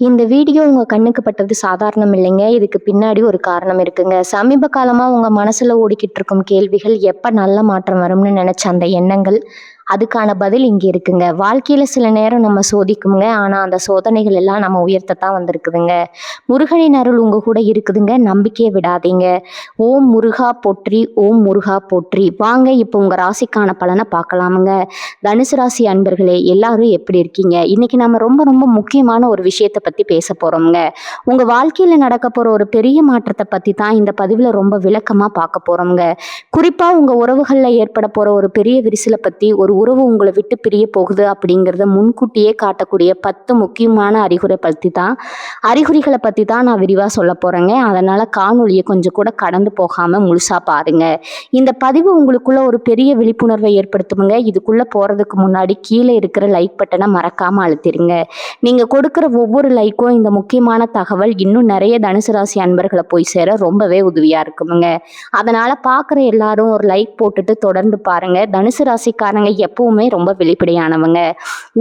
இந்த வீடியோ உங்க கண்ணுக்கு பட்டது சாதாரணம் இல்லைங்க. இதுக்கு பின்னாடி ஒரு காரணம் இருக்குங்க. சமீப காலமா உங்க மனசுல ஓடிக்கிட்டு இருக்கும் கேள்விகள், எப்ப நல்ல மாற்றம் வரும்னு நினைச்ச அந்த எண்ணங்கள், அதுக்கான பதில் இங்க இருக்குங்க. வாழ்க்கையில சில நேரம் நம்ம சோதிக்குங்க. ஆனா அந்த சோதனைகள் எல்லாம் நம்ம உயர்த்தத்தான் வந்திருக்குதுங்க. முருகனின் அருள் உங்க கூட இருக்குதுங்க. நம்பிக்கையை விடாதீங்க. ஓம் முருகா போற்றி, ஓம் முருகா போற்றி. வாங்க இப்போ உங்க ராசிக்கான பலனை பார்க்கலாமுங்க. தனுசு ராசி அன்பர்களே, எல்லாரும் எப்படி இருக்கீங்க? இன்னைக்கு நம்ம ரொம்ப ரொம்ப முக்கியமான ஒரு விஷயத்தை பத்தி பேச போறோம்ங்க. உங்க வாழ்க்கையில நடக்க போற ஒரு பெரிய மாற்றத்தை பத்தி தான் இந்த பதிவுல ரொம்ப விளக்கமா பார்க்க போறோம்ங்க. குறிப்பா உங்க உறவுகள்ல ஏற்பட போற ஒரு பெரிய விரிசலை பத்தி, ஒரு உறவு உங்களை விட்டு பிரிய போகுது அப்படிங்கிறத முன்கூட்டியே காட்டக்கூடிய 10 முக்கியமான அறிகுறிகளை பத்தி தான் நான் விரிவா சொல்ல போறேங்க. அதனால காணொலியை கொஞ்சம் கூட கடந்து போகாம முழுசா பாருங்க. இந்த பதிவு உங்களுக்குள்ள ஒரு பெரிய விழிப்புணர்வை ஏற்படுத்துமுங்க. இதுக்குள்ள போறதுக்கு முன்னாடி கீழே இருக்கிற லைக் பட்டனை மறக்காம அழுத்திருங்க. நீங்க கொடுக்கிற ஒவ்வொரு லைக்கும் இந்த முக்கியமான தகவல் இன்னும் நிறைய தனுசு ராசி அன்பர்களை போய் சேர ரொம்பவே உதவியா இருக்குமுங்க. அதனால பாக்குற எல்லாரும் ஒரு லைக் போட்டுட்டு தொடர்ந்து பாருங்க. தனுசு ராசிக்காரங்க எப்பவுமே ரொம்ப வெளிப்படையானவங்க.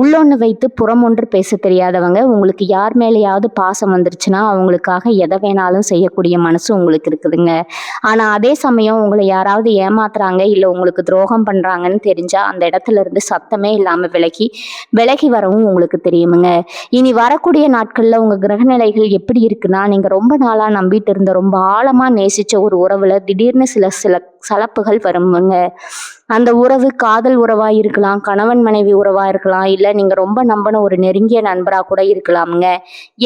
உள்ளொன்னு வைத்து புறம் ஒன்று பேச தெரியாதவங்க. உங்களுக்கு யார் மேலேயாவது பாசம் வந்துருச்சுன்னா அவங்களுக்காக எதை வேணாலும் செய்யக்கூடிய மனசு உங்களுக்கு இருக்குதுங்க. ஆனா அதே சமயம் உங்களை யாராவது ஏமாத்துறாங்க, இல்ல உங்களுக்கு துரோகம் பண்றாங்கன்னு தெரிஞ்சா அந்த இடத்துல இருந்து சத்தமே இல்லாம விலகி வரவும் உங்களுக்கு தெரியுமுங்க. இனி வரக்கூடிய நாட்கள்ல உங்க கிரகநிலைகள் எப்படி இருக்குன்னா, நீங்க ரொம்ப நாளா நம்பிட்டு இருந்த, ரொம்ப ஆழமா நேசிச்ச ஒரு உறவுல திடீர்னு சில சில சலப்புகள் வருமுங்க. அந்த உறவு காதல் உறவா இருக்கலாம், கணவன் மனைவி உறவா இருக்கலாம், இல்ல நீங்க ரொம்ப நம்பின ஒரு நெருங்கிய நண்பரா கூட இருக்கலாமுங்க.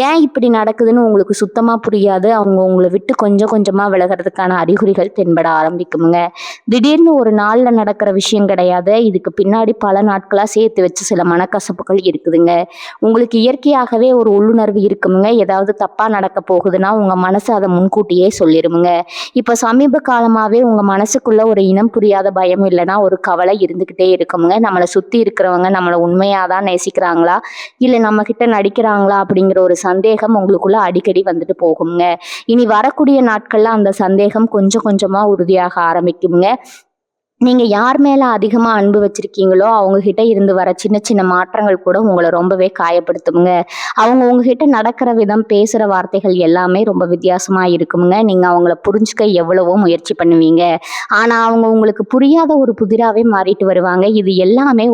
ஏன் இப்படி நடக்குதுன்னு உங்களுக்கு சுத்தமா புரியாது. அவங்க உங்களை விட்டு கொஞ்சம் கொஞ்சமா விலகிறதுக்கான அறிகுறிகள் தென்பட ஆரம்பிக்குமுங்க. திடீர்னு ஒரு நாள்ல நடக்கிற விஷயம் கிடையாது. இதுக்கு பின்னாடி பல நாட்களா சேர்த்து வச்சு சில மனக்கசப்புகள் இருக்குதுங்க. உங்களுக்கு இயற்கையாகவே ஒரு உள்ளுணர்வு இருக்குமுங்க. ஏதாவது தப்பா நடக்க போகுதுன்னா உங்க மனசு அதை முன்கூட்டியே சொல்லிருமுங்க. இப்ப சமீப காலமாவே உங்க மனசுக்குள்ள ஒரு இனம் புரியாத பயம் இல்லைன்னா ஒரு கவலை இருந்துகிட்டே இருக்குமுங்க. நம்மளை சுத்தி இருக்கிறவங்க நம்மளை உண்மையாதான் நேசிக்கிறாங்களா, இல்ல நம்ம கிட்ட நடிக்கிறாங்களா அப்படிங்கிற ஒரு சந்தேகம் உங்களுக்குள்ள அடிக்கடி வந்துட்டு போகுங்க. இனி வரக்கூடிய நாட்கள்ல அந்த சந்தேகம் கொஞ்சம் கொஞ்சமா உறுதியாக ஆரம்பிக்குங்க. நீங்க யார் மேல அதிகமா அன்பு வச்சிருக்கீங்களோ அவங்க கிட்ட இருந்து வர சின்ன சின்ன மாற்றங்கள் கூட உங்களை ரொம்பவே காயப்படுத்துமுங்க. அவங்க உங்ககிட்ட நடக்கிற விதம், பேசுற வார்த்தைகள் எல்லாமே ரொம்ப வித்தியாசமா இருக்குமுங்க. நீங்க அவங்கள புரிஞ்சுக்க எவ்வளவோ முயற்சி பண்ணுவீங்க. ஆனா அவங்க உங்களுக்கு புரியாத ஒரு புதிராவே மாறிட்டு வருவாங்க. இது எல்லாமே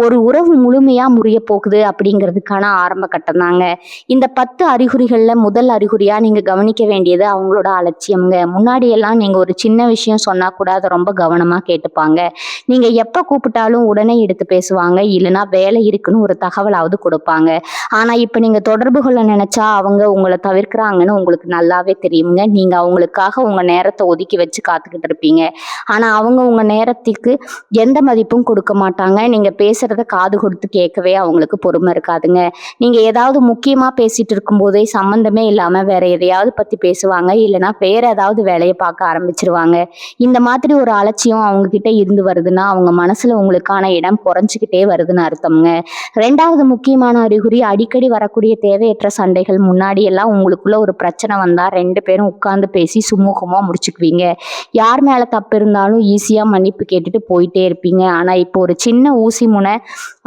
ஒரு உறவு முழுமையா முறிய போகுது அப்படிங்கிறதுக்கான ஆரம்ப கட்டம் தாங்க. இந்த 10 அறிகுறிகள்ல முதல் அறிகுறியா நீங்க கவனிக்க வேண்டியது அவங்களோட அலட்சியம்ங்க. முன்னாடி எல்லாம் நீங்க ஒரு சின்ன விஷயம் சொன்னா கூட அதை ரொம்ப கவனமா கேட்டுப்பாங்க. நீங்க எப்ப கூப்பிட்டாலும் உடனே எடுத்து பேசுவாங்க, இல்லைன்னா வேலை இருக்குன்னு ஒரு தகவலாவது கொடுப்பாங்க. ஆனா இப்ப நீங்க தொடர்பு கொள்ள நினைச்சா அவங்க உங்களை தவிர்க்கிறாங்கன்னு உங்களுக்கு நல்லாவே தெரியுங்க. நீங்க அவங்களுக்காக உங்க நேரத்தை ஒதுக்கி வச்சு காத்துக்கிட்டு இருப்பீங்க. ஆனா அவங்க உங்க நேரத்துக்கு எந்த மதிப்பும் கொடுக்க மாட்டாங்க. நீங்க பேசுறத காது கொடுத்து கேட்கவே அவங்களுக்கு பொறுமை இருக்காதுங்க. நீங்க ஏதாவது முக்கியமா பேசிட்டு இருக்கும் போதே சம்பந்தமே இல்லாம வேற எதையாவது பத்தி பேசுவாங்க, இல்லைன்னா வேற ஏதாவது வேலையை பார்க்க ஆரம்பிச்சிருவாங்க. இந்த மாதிரி ஒரு அலட்சியம் அவங்க கிட்ட இருந்து வருதுன்னா அவங்க மனசுல உங்களுக்கான இடம் குறைஞ்சிக்கிட்டே வருதுன்னு அர்த்தம்ங்க. 2வது முக்கியமான அறிகுறி, அடிக்கடி வரக்கூடிய தேவையற்ற சண்டைகள். முன்னாடி எல்லாம் உங்களுக்குள்ள ஒரு பிரச்சனை வந்தா 2 பேரும் உட்கார்ந்து பேசி சுமூகமா முடிச்சுக்குவீங்க. யார் மேல தப்பு இருந்தாலும் ஈஸியா மன்னிப்பு கேட்டுட்டு போயிட்டே இருப்பீங்க. ஆனா இப்போ ஒரு சின்ன ஊசி முனை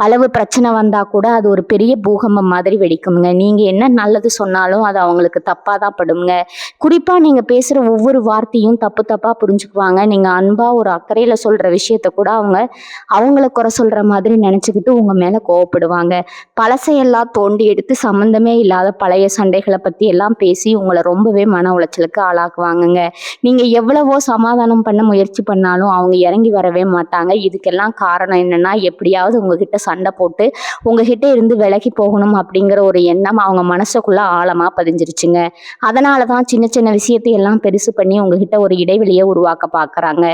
அளவு பிரச்சனை வந்தா கூட அது ஒரு பெரிய பூகம்பம் மாதிரி வெடிக்குங்க. நீங்க என்ன நல்லது சொன்னாலும் அது அவங்களுக்கு தப்பா தான் படுங்க. குறிப்பா நீங்க பேசுற ஒவ்வொரு வார்த்தையும் தப்பு தப்பா புரிஞ்சுக்குவாங்க. நீங்க அன்பா ஒரு அக்கறையில சொல்ற விஷயத்த கூட அவங்கள குறை சொல்ற மாதிரி நினைச்சுக்கிட்டு உங்க மேல கோவப்படுவாங்க. பழசையெல்லாம் தோண்டி எடுத்து சம்பந்தமே இல்லாத பழைய சண்டைகளை பத்தி எல்லாம் பேசி உங்களை ரொம்பவே மன உளைச்சலுக்கு ஆளாக்குவாங்கங்க. நீங்க எவ்வளவோ சமாதானம் பண்ண முயற்சி பண்ணாலும் அவங்க இறங்கி வரவே மாட்டாங்க. இதுக்கெல்லாம் காரணம் என்னன்னா, எப்படியாவது உங்ககிட்ட சண்டை போட்டு உங்ககிட்ட இருந்து விலகி போகணும் அப்படிங்கிற ஒரு எண்ணம் அவங்க மனசுக்குள்ள ஆழமா பதிஞ்சிருச்சுங்க. அதனாலதான் சின்ன சின்ன விஷயத்தை எல்லாம் பெருசு பண்ணி உங்ககிட்ட ஒரு இடைவெளியை உருவாக்க பாக்குறாங்க.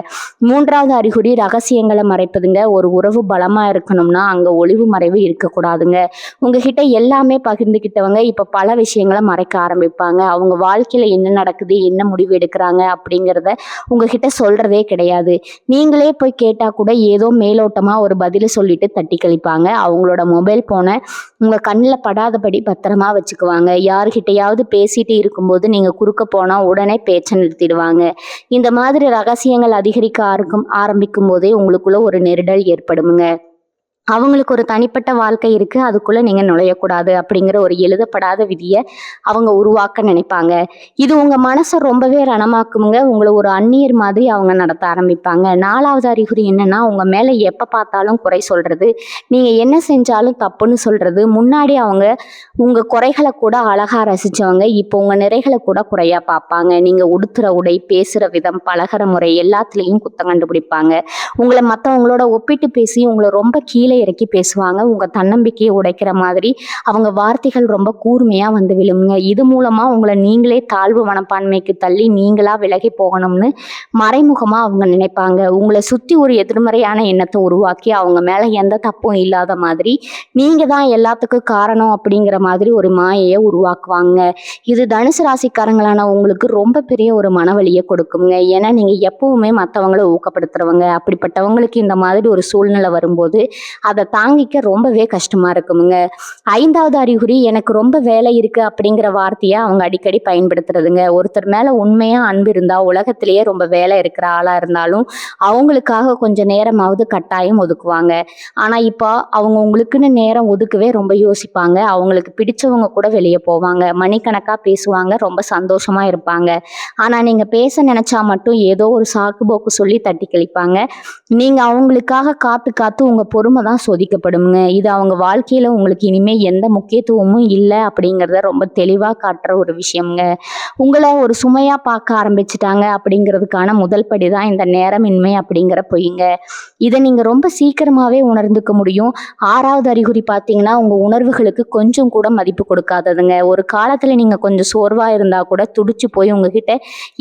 3வது அறிகுறி, ரகசியங்களை மறைப்பதுங்க. ஒரு உறவு பலமா இருக்கணும்னா அங்க ஒளிவு மறைவு இருக்கக்கூடாதுங்க. உங்ககிட்ட எல்லாமே பகிர்ந்துக்கிட்டவங்க இப்ப பல விஷயங்களை மறைக்க ஆரம்பிப்பாங்க. அவங்க வாழ்க்கையில என்ன நடக்குது, என்ன முடிவு எடுக்கிறாங்க அப்படிங்கிறத உங்ககிட்ட சொல்றதே கிடையாது. நீங்களே போய் கேட்டா கூட ஏதோ மேலோட்டமா ஒரு பதில சொல்லிட்டு தட்டி கழிப்பாங்க. அவங்களோட மொபைல் போனை உங்க கண்ணில் படாதபடி பத்திரமா வச்சுக்குவாங்க. யாருகிட்டையாவது பேசிட்டு இருக்கும்போது நீங்க குறுக்க போனா உடனே பேச்சை நிறுத்திடுவாங்க. இந்த மாதிரி ரகசியங்கள் அதிகரிக்க ஆரம்பிக்கும் போதே உங்களுக்குள்ள ஒரு நெருடல் ஏற்படுமுங்க. அவங்களுக்கு ஒரு தனிப்பட்ட வாழ்க்கை இருக்கு. அதுக்குள்ள நீங்க நுழையக்கூடாது அப்படிங்கிற ஒரு எழுதப்படாத விதிய அவங்க உருவாக்க நினைப்பாங்க. இது உங்க மனச ரொம்பவே ரணமாக்குமுங்க. உங்கள ஒரு அந்நியர் மாதிரி அவங்க நடத்த ஆரம்பிப்பாங்க. 4வது அறிகுறி என்னன்னா, உங்க மேல எப்ப பார்த்தாலும் குறை சொல்றது. நீங்க என்ன செஞ்சாலும் தப்புன்னு சொல்றது. முன்னாடி அவங்க உங்க குறைகள கூட அழகா ரசிச்சவங்க, இப்போ உங்க நிறைகள கூட குறையா பார்ப்பாங்க. நீங்க உடுத்துற உடை, பேசுற விதம், பழகுற முறை எல்லாத்துலயும் குத்தம் கண்டுபிடிப்பாங்க. உங்கள மத்தவங்களோட ஒப்பிட்டு பேசி உங்கள ரொம்ப கீழே இறக்கி பேசுவாங்க. உங்க தன்னம்பிக்கையை உடைக்கிற மாதிரி அவங்க வார்த்தைகள் ரொம்ப கூர்மையா வந்து விழுமுங்க. இது மூலமா உங்களை நீங்களே தாழ்வு மனப்பான்மைக்கு தள்ளி நீங்களா விலகி போகணும்னு மறைமுகமா அவங்க நினைப்பாங்க. உங்களை சுத்தி ஒரு எதிர்மறையான எண்ணத்தை உருவாக்கி அவங்க மேல எந்த தப்பும் இல்லாத மாதிரி நீங்க தான் எல்லாத்துக்கும் காரணம் அப்படிங்கிற மாதிரி ஒரு மாயையை உருவாக்குவாங்க. இது தனுசு ராசிக்காரங்களான உங்களுக்கு ரொம்ப பெரிய ஒரு மனவலியை கொடுக்குங்க. ஏன்னா நீங்க எப்பவுமே மற்றவங்களை ஊக்கப்படுத்துறவங்க. அப்படிப்பட்டவங்களுக்கு இந்த மாதிரி ஒரு சூழ்நிலை வரும்போது அதை தாங்கிக்க ரொம்பவே கஷ்டமா இருக்குமுங்க. 5வது அறிகுறி, எனக்கு ரொம்ப வேலை இருக்கு அப்படிங்கிற வார்த்தையை அவங்க அடிக்கடி பயன்படுத்துறதுங்க. ஒருத்தர் மேல உண்மையா அன்பு இருந்தா உலகத்திலேயே ரொம்ப வேலை இருக்கிற ஆளா இருந்தாலும் அவங்களுக்காக கொஞ்சம் நேரமாவது கட்டாயம் ஒதுக்குவாங்க. ஆனா இப்போ அவங்க உங்களுக்குன்னு நேரம் ஒதுக்கவே ரொம்ப யோசிப்பாங்க. அவங்களுக்கு பிடிச்சவங்க கூட வெளியே போவாங்க, மணிக்கணக்கா பேசுவாங்க, ரொம்ப சந்தோஷமா இருப்பாங்க. ஆனா நீங்க பேச நினைச்சா மட்டும் ஏதோ ஒரு சாக்கு போக்கு சொல்லி தட்டி கழிப்பாங்க. நீங்க அவங்களுக்காக காத்து காத்து உங்க பொறுமை தான் சோதிக்கப்படுங்க. இது அவங்க வாழ்க்கையில உங்களுக்கு இனிமே எந்த முக்கியத்துவமும் இல்லை அப்படிங்கிறத ரொம்ப தெளிவா காட்டுற ஒரு விஷயம்ங்க. உங்களை ஒரு சுமையா பார்க்க ஆரம்பிச்சுட்டாங்க அப்படிங்கிறதுக்கான முதல் படிதான் இந்த நேரமின்மை அப்படிங்கிற பொய்ங்க. இதை நீங்க ரொம்ப சீக்கிரமாவே உணர்ந்துக்க முடியும். 6வது அறிகுறி பார்த்தீங்கன்னா, உங்க உணர்வுகளுக்கு கொஞ்சம் கூட மதிப்பு கொடுக்காததுங்க. ஒரு காலத்துல நீங்க கொஞ்சம் சோர்வா இருந்தா கூட துடிச்சு போய் உங்ககிட்ட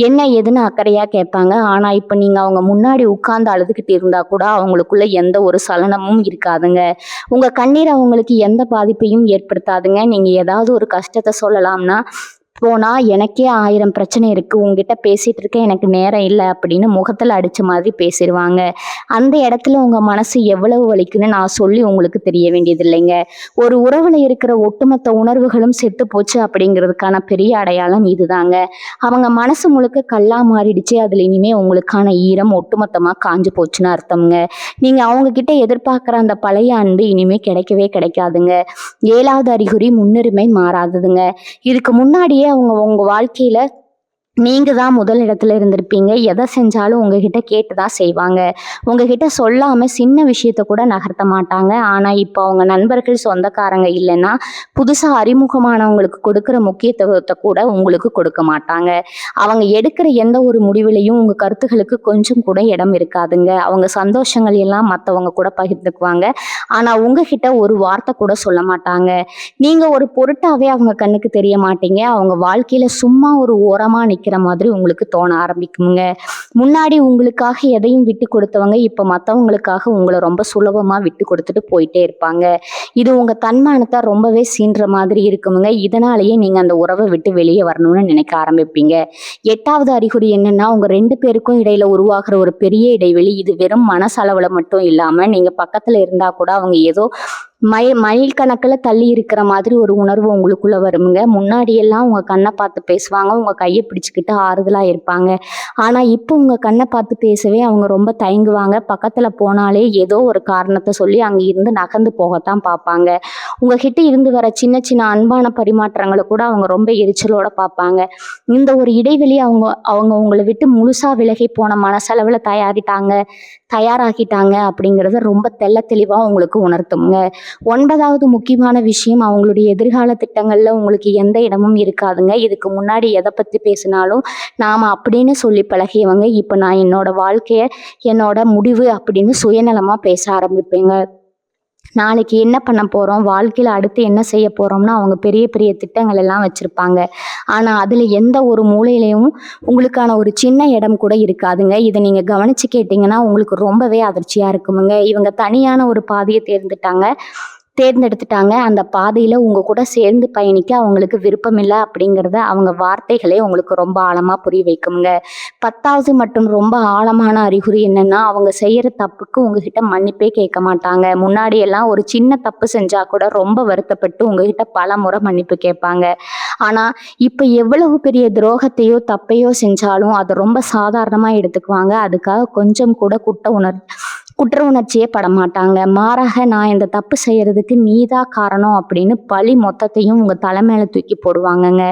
என்ன ஏதுன்னு அக்கறையா கேட்பாங்க. ஆனா இப்ப நீங்க அவங்க முன்னாடி உட்கார்ந்து அழுதுகிட்டு இருந்தா கூட அவங்களுக்குள்ள எந்த ஒரு சலனமும் இருக்காதுங்க. உங்க கண்ணீர் அவங்களுக்கு எந்த பாதிப்பையும் ஏற்படுத்தாதுங்க. நீங்க ஏதாவது ஒரு கஷ்டத்தை சொல்லலாம்னா போனா எனக்கே 1000 பிரச்சனை இருக்கு, உங்ககிட்ட பேசிட்டு இருக்க எனக்கு நேரம் இல்லை அப்படின்னு முகத்துல அடிச்ச மாதிரி பேசிடுவாங்க. அந்த இடத்துல உங்க மனசு எவ்வளவு வலிக்குன்னு நான் சொல்லி உங்களுக்கு தெரிய வேண்டியது இல்லைங்க. ஒரு உறவுல இருக்கிற ஒட்டுமொத்த உணர்வுகளும் செத்து போச்சு அப்படிங்கிறதுக்கான பெரிய அடையாளம் இதுதாங்க. அவங்க மனசு முழுக்க கல்லா மாறிடுச்சு. அதுல இனிமே உங்களுக்கான ஈரம் ஒட்டுமொத்தமா காஞ்சு போச்சுன்னு அர்த்தம்ங்க. நீங்க அவங்க கிட்ட எதிர்பார்க்குற அந்த பழைய அன்பு இனிமே கிடைக்கவே கிடைக்காதுங்க. 7வது அறிகுறி, முன்னுரிமை மாறாததுங்க. இதுக்கு முன்னாடியே அவங்க உங்க வாழ்க்கையில நீங்க தான் முதல் இடத்துல இருந்திருப்பீங்க. எதை செஞ்சாலும் உங்ககிட்ட கேட்டுதான் செய்வாங்க. உங்ககிட்ட சொல்லாம சின்ன விஷயத்த கூட நகர்த்த மாட்டாங்க. ஆனா இப்போ அவங்க நண்பர்கள், சொந்தக்காரங்க இல்லைன்னா புதுசா அறிமுகமானவங்களுக்கு கொடுக்கிற முக்கியத்துவத்தை கூட உங்களுக்கு கொடுக்க மாட்டாங்க. அவங்க எடுக்கிற எந்த ஒரு முடிவுலையும் உங்க கருத்துகளுக்கு கொஞ்சம் கூட இடம் இருக்காதுங்க. அவங்க சந்தோஷங்கள் எல்லாம் மற்றவங்க கூட பகிர்ந்துக்குவாங்க. ஆனா உங்ககிட்ட ஒரு வார்த்தை கூட சொல்ல மாட்டாங்க. நீங்க ஒரு பொருட்டாவே அவங்க கண்ணுக்கு தெரிய மாட்டீங்க. அவங்க வாழ்க்கையில சும்மா ஒரு ஓரமா நிக்கிற மாதிரி உங்களுக்கு தோண ஆரம்பிக்குங்க. முன்னாடி உங்களுக்காக எதையும் விட்டு கொடுத்தவங்க இப்ப மற்றவங்களுக்காக உங்களை ரொம்ப சுலபமா விட்டு கொடுத்துட்டு போயிட்டே இருப்பாங்க. இது உங்க தன்மானத்தை ரொம்பவே சீன்ற மாதிரி இருக்குமுங்க. இதனாலேயே நீங்க அந்த உறவை விட்டு வெளியே வரணும்னு நினைக்க ஆரம்பிப்பீங்க. 8வது அறிகுறி என்னன்னா, உங்க 2 பேருக்கும் இடையில உருவாகிற ஒரு பெரிய இடைவெளி. இது வெறும் மனசளவுல மட்டும் இல்லாம நீங்க பக்கத்துல இருந்தா கூட அவங்க ஏதோ மைல் கணக்குல தள்ளி இருக்கிற மாதிரி ஒரு உணர்வு உங்களுக்குள்ள வருமுங்க. முன்னாடியெல்லாம் உங்க கண்ணை பார்த்து பேசுவாங்க, உங்க கையை பிடிச்சுக்கிட்டு ஆறுதலா இருப்பாங்க. ஆனா இப்போ உங்க கண்ணை பார்த்து பேசவே அவங்க ரொம்ப தயங்குவாங்க. பக்கத்துல போனாலே ஏதோ ஒரு காரணத்தை சொல்லி அங்க இருந்து நகர்ந்து போகத்தான் பார்ப்பாங்க. உங்ககிட்ட இருந்து வர சின்ன சின்ன அன்பான பரிமாற்றங்களை கூட அவங்க ரொம்ப எரிச்சலோட பார்ப்பாங்க. இந்த ஒரு இடைவெளி அவங்க அவங்க உங்களை விட்டு முழுசா விலகி போன மனசளவுல தயாராகிட்டாங்க அப்படிங்கிறத ரொம்ப தெளிவா உங்களுக்கு உணர்த்துங்க. 9வது முக்கியமான விஷயம், அவங்களுடைய எதிர்கால திட்டங்கள்ல உங்களுக்கு எந்த இடமும் இருக்காதுங்க. இதுக்கு முன்னாடி எதை பத்தி பேசினாலும் நாம அப்படின்னு சொல்லி பழகியவங்க இப்ப நான் என்னோட வாழ்க்கைய, என்னோட முடிவு அப்படின்னு சுயநலமா பேச ஆரம்பிப்பேங்க. நாளைக்கு என்ன பண்ண போறோம், வாழ்க்கையில அடுத்து என்ன செய்ய போறோம்னு அவங்க பெரிய பெரிய திட்டங்கள் எல்லாம் வச்சிருப்பாங்க. ஆனா அதுல எந்த ஒரு மூலையிலையும் உங்களுக்கான ஒரு சின்ன இடம் கூட இருக்காதுங்க. இதை நீங்க கவனிச்சு கேட்டீங்கன்னா உங்களுக்கு ரொம்பவே அதிர்ச்சியா இருக்குமுங்க. இவங்க தனியான ஒரு பாதையை தேர்ந்தெடுத்துட்டாங்க. அந்த பாதையில உங்க கூட சேர்ந்து பயணிக்க அவங்களுக்கு விருப்பம் இல்லை அப்படிங்கிறத அவங்க வார்த்தைகளே உங்களுக்கு ரொம்ப ஆழமா புரிய வைக்குங்க. 10வது மற்றும் ரொம்ப ஆழமான அறிகுறி என்னன்னா, அவங்க செய்யற தப்புக்கு உங்ககிட்ட மன்னிப்பே கேட்க மாட்டாங்க. முன்னாடி எல்லாம் ஒரு சின்ன தப்பு செஞ்சா கூட ரொம்ப வருத்தப்பட்டு உங்ககிட்ட பல முறை மன்னிப்பு கேட்பாங்க. ஆனா இப்ப எவ்வளவு பெரிய துரோகத்தையோ தப்பையோ செஞ்சாலும் அதை ரொம்ப சாதாரணமா எடுத்துக்குவாங்க. அதுக்காக கொஞ்சம் கூட குற்ற உணர்ச்சியே படமாட்டாங்க. மாறாக நான் இந்த தப்பு செய்யறதுக்கு நீதான் காரணம் அப்படின்னு பழி மொத்தத்தையும் உங்க தலை மேல தூக்கி போடுவாங்கங்க.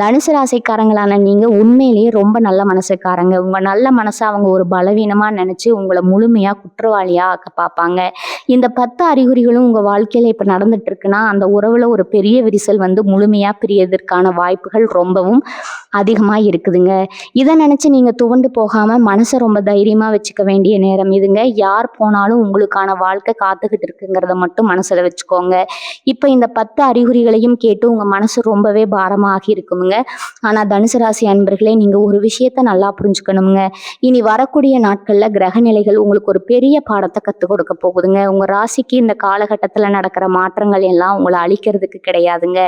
தனுசு ராசிக்காரங்களான நீங்க உண்மையிலேயே ரொம்ப நல்ல மனசுக்காரங்க. உங்க நல்ல மனசை அவங்க ஒரு பலவீனமா நினைச்சு உங்களை முழுமையா குற்றவாளியா ஆக்க பார்ப்பாங்க. இந்த 10 அறிகுறிகளும் உங்க வாழ்க்கையில இப்ப நடந்துட்டு இருக்குன்னா அந்த உறவுல ஒரு பெரிய விரிசல் வந்து முழுமையா பிரியதற்கான வாய்ப்புகள் ரொம்பவும் அதிகமா இருக்குதுங்க. இதை நினைச்சு நீங்க துவண்டு போகாம மனசை ரொம்ப தைரியமா வச்சுக்க வேண்டிய நேரம் இதுங்க. யார் போனாலும் உங்களுக்கான வாழ்க்கை காத்துக்கிட்டு இருக்குங்கிறத மட்டும் மனசுல வச்சுக்கோங்க. இப்ப இந்த 10 அறிகுறிகளையும் கேட்டு உங்க மனசு ரொம்பவே பாரமாகி இருக்குமுங்க. ஆனா தனுசு ராசி அன்பர்களே, நீங்க ஒரு விஷயத்த நல்லா புரிஞ்சுக்கணுங்க. இனி வரக்கூடிய நாட்கள்ல கிரக நிலைகள் உங்களுக்கு ஒரு பெரிய பாடத்தை கத்துக் கொடுக்க போகுதுங்க. உங்க ராசிக்கு இந்த காலகட்டத்துல நடக்கிற மாற்றங்கள் எல்லாம் உங்களை அழிக்கிறதுக்கு கிடையாதுங்க,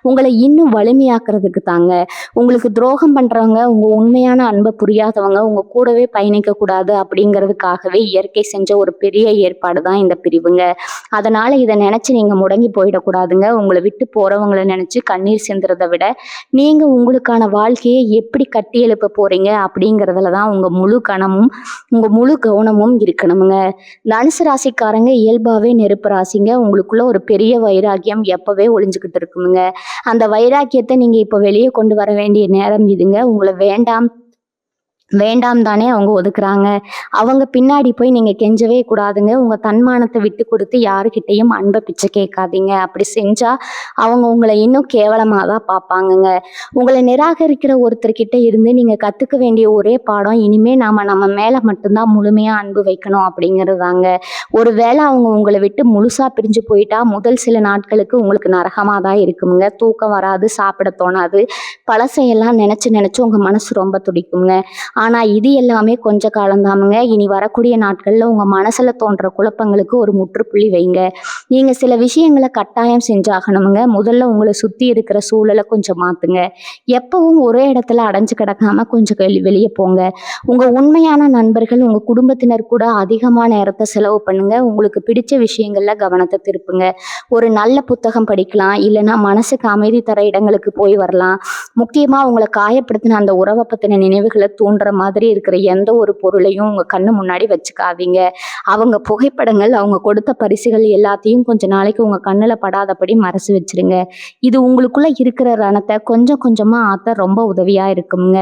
உங்களை இன்னும் வலிமையாக்குறதுக்கு தாங்க. உங்களுக்கு துரோகம் பண்றவங்க, உங்க உண்மையான அன்பை புரியாதவங்க உங்க கூடவே பயணிக்க கூடாது அப்படிங்கிறதுக்காகவே இயற்கை செஞ்ச ஒரு பெரிய ஏற்பாடு தான் இந்த பிரிவுங்க. அதனால இதை நினைச்சு நீங்க முடங்கி போயிடக்கூடாதுங்க. உங்களை விட்டு போறவங்களை நினைச்சு கண்ணீர் சிந்துறதை விட நீங்க உங்களுக்கான வாழ்க்கையை எப்படி கட்டி எழுப்ப போறீங்க அப்படிங்கிறதுல தான் உங்க முழு கவனமும் இருக்கணுங்க. தனுசு ராசிக்காரங்க இயல்பாவே நெருப்பு ராசிங்க. உங்களுக்குள்ள ஒரு பெரிய வைராக்கியம் எப்பவே ஒளிஞ்சுக்கிட்டு இருக்குமுங்க. அந்த வைராக்கியத்தை நீங்க இப்ப வெளியே கொண்டு வர வேண்டிய நேரம் இதுங்க. உங்களை வேண்டாம் வேண்டாம் தானே அவங்க ஒதுக்குறாங்க. அவங்க பின்னாடி போய் நீங்க கெஞ்சவே கூடாதுங்க. உங்க தன்மானத்தை விட்டு கொடுத்து யாருக்கிட்டையும் அன்பை பிச்சை கேட்காதீங்க. அப்படி செஞ்சா அவங்க உங்களை இன்னும் கேவலமா தான் பார்ப்பாங்கங்க. உங்களை நிராகரிக்கிற ஒருத்தர்கிட்ட இருந்து நீங்க கத்துக்க வேண்டிய ஒரே பாடம், இனிமே நம்ம மேல மட்டும்தான் முழுமையா அன்பு வைக்கணும் அப்படிங்கிறதாங்க. ஒருவேளை அவங்க உங்களை விட்டு முழுசா பிரிஞ்சு போயிட்டா முதல் சில நாட்களுக்கு உங்களுக்கு நரகமா தான் இருக்குமுங்க. தூக்கம் வராது, சாப்பிட தோணாது, பழசையெல்லாம் நினைச்சு உங்க மனசு ரொம்ப துடிக்குங்க. ஆனா இது எல்லாமே கொஞ்ச காலம்தாமுங்க. இனி வரக்கூடிய நாட்கள்ல உங்க மனசுல தோன்ற குழப்பங்களுக்கு ஒரு முற்றுப்புள்ளி வைங்க. நீங்க சில விஷயங்களை கட்டாயம் செஞ்சாகணுமுங்க. முதல்ல உங்களை சுத்தி இருக்கிற சூழலை கொஞ்சம் மாத்துங்க. எப்பவும் ஒரே இடத்துல அடைஞ்சு கிடக்காம கொஞ்சம் வெளியே போங்க. உங்க உண்மையான நண்பர்கள், உங்க குடும்பத்தினர் கூட அதிகமான நேரத்தை செலவு பண்ணுங்க. உங்களுக்கு பிடிச்ச விஷயங்கள்ல கவனத்தை திருப்புங்க. ஒரு நல்ல புத்தகம் படிக்கலாம், இல்லைன்னா மனசுக்கு அமைதி தர இடங்களுக்கு போய் வரலாம். முக்கியமா உங்களை காயப்படுத்தின அந்த உறவை பத்தின நினைவுகளை தூண்டுற மாதிரி இருக்கிற எந்த ஒரு பொருளையும் உங்க கண்ணு முன்னாடி வச்சுக்காதீங்க. அவங்க புகைப்படங்கள், அவங்க கொடுத்த பரிசுகள் எல்லாத்தையும் கொஞ்ச நாளைக்கு உங்க கண்ணுல படாதபடி மறைச்சு வச்சிருங்க. இது உங்களுக்குள்ள இருக்கிற ரணத்தை கொஞ்சம் கொஞ்சமா ஆத்த ரொம்ப உதவியா இருக்குங்க.